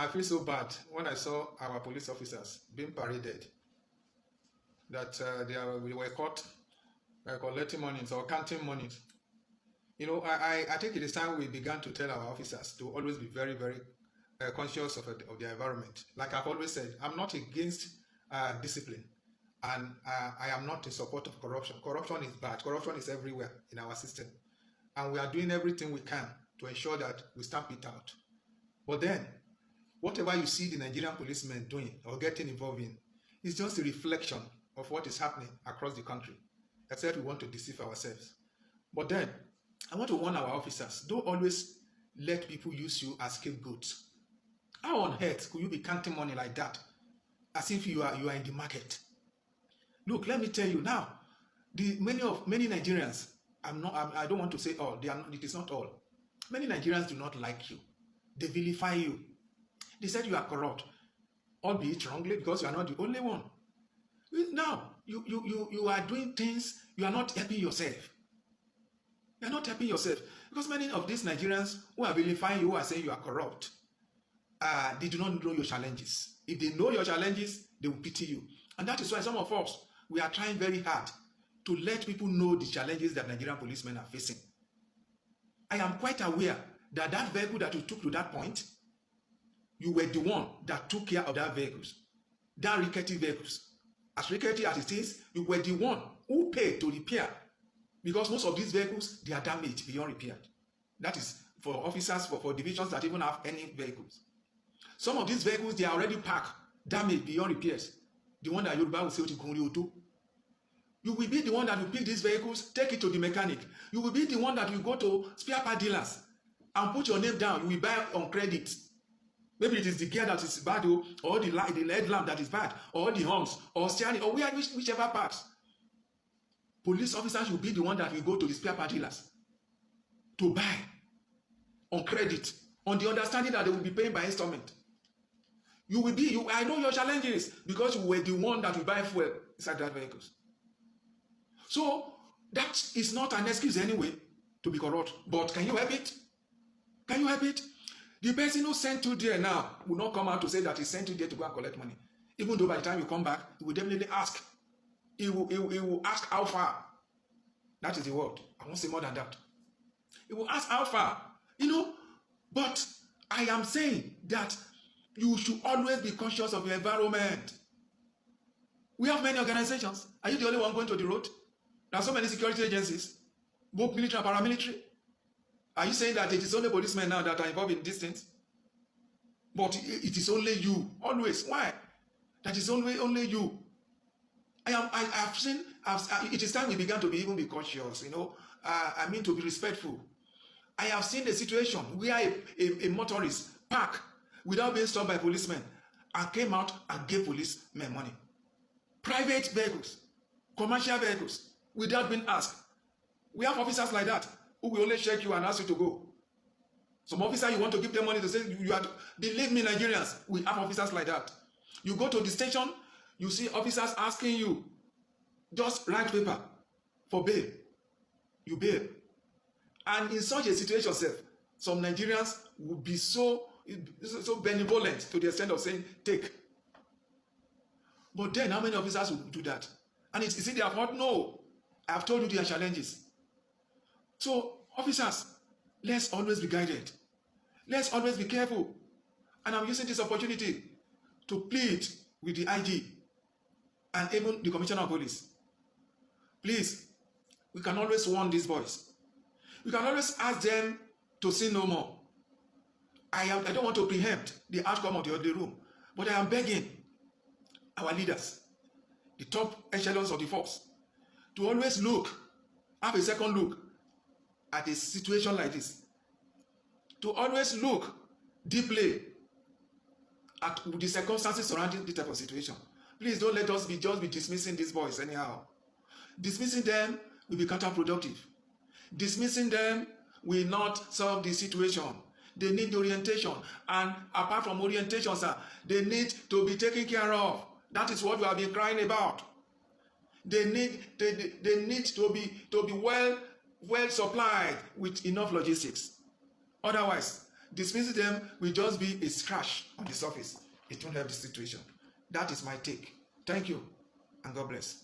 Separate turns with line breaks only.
I feel so bad when I saw our police officers being paraded, that we were caught collecting monies or counting monies. You know, I think it is time we began to tell our officers to always be very, very conscious of their environment. Like I've always said, I'm not against discipline, and I am not in support of corruption. Corruption is bad. Corruption is everywhere in our system, and we are doing everything we can to ensure that we stamp it out. But then, whatever you see the Nigerian policemen doing or getting involved in is just a reflection of what is happening across the country, except we want to deceive ourselves. But then, I want to warn our officers, don't always let people use you as scapegoats. How on earth could you be counting money like that, as if you are in the market? Look, let me tell you now, many Nigerians, I don't want to say all, it is not all. Many Nigerians do not like you. They vilify you. They said you are corrupt, albeit wrongly, because you are not the only one. Now, you are doing things, you are not helping yourself. You are not helping yourself. Because many of these Nigerians who are vilifying you, who are saying you are corrupt, they do not know your challenges. If they know your challenges, they will pity you. And that is why some of us, we are trying very hard to let people know the challenges that Nigerian policemen are facing. I am quite aware that that vehicle that you took to that point, you were the one that took care of that vehicles, that rickety vehicles. As rickety as it is, you were the one who paid to repair, because most of these vehicles, they are damaged beyond repair. That is for officers, for divisions that even have any vehicles. Some of these vehicles, they are already parked, damaged beyond repairs. The one that Yoruba will say, you will be the one that will pick these vehicles, take it to the mechanic. You will be the one that will go to spare part dealers and put your name down. You will buy on credit. Maybe it is the gear that is bad, or the LED lamp that is bad, or the horns, or steering, or whichever parts. Police officers will be the one that will go to the spare part dealers to buy on credit, on the understanding that they will be paying by installment. I know your challenges because you were the one that will buy fuel inside that vehicles. So that is not an excuse anyway to be corrupt. But can you help it? Can you help it? The person who sent you there now will not come out to say that he sent you there to go and collect money. Even though by the time you come back, he will definitely ask. He will ask how far. That is the word. I won't say more than that. He will ask how far. But I am saying that you should always be conscious of your environment. We have many organizations. Are you the only one going to the road? There are so many security agencies, both military and paramilitary. Are you saying that it is only policemen now that are involved in these things? But it is only you, always. Why? That is only you. It is time we began to even be cautious, to be respectful. I have seen a situation where a motorist parked without being stopped by policemen and came out and gave policemen money. Private vehicles, commercial vehicles, without being asked. We have officers like that who will only check you and ask you to go. Some officer, you want to give them money to say you are. Believe me, Nigerians, we have officers like that. You go to the station, you see officers asking you, just write paper for bail. You bail. And in such a situation, some Nigerians would be so benevolent to the extent of saying, take. But then how many officers will do that? And is it their fault? No. I have told you their challenges. So, officers, let's always be guided. Let's always be careful. And I'm using this opportunity to plead with the IG and even the Commissioner of Police. Please, we can always warn these boys. We can always ask them to sin no more. I don't want to preempt the outcome of the room, but I am begging our leaders, the top echelons of the force, to always have a second look at a situation like this. To always look deeply at the circumstances surrounding this type of situation. Please don't let us just be dismissing these boys anyhow. Dismissing them will be counterproductive. Dismissing them will not solve the situation. They need orientation. And apart from orientation, they need to be taken care of. That is what we have been crying about. They need to be well supplied with enough logistics. Otherwise, dismissing them will just be a scratch on the surface. It won't help the situation. That is my take. Thank you, and God bless.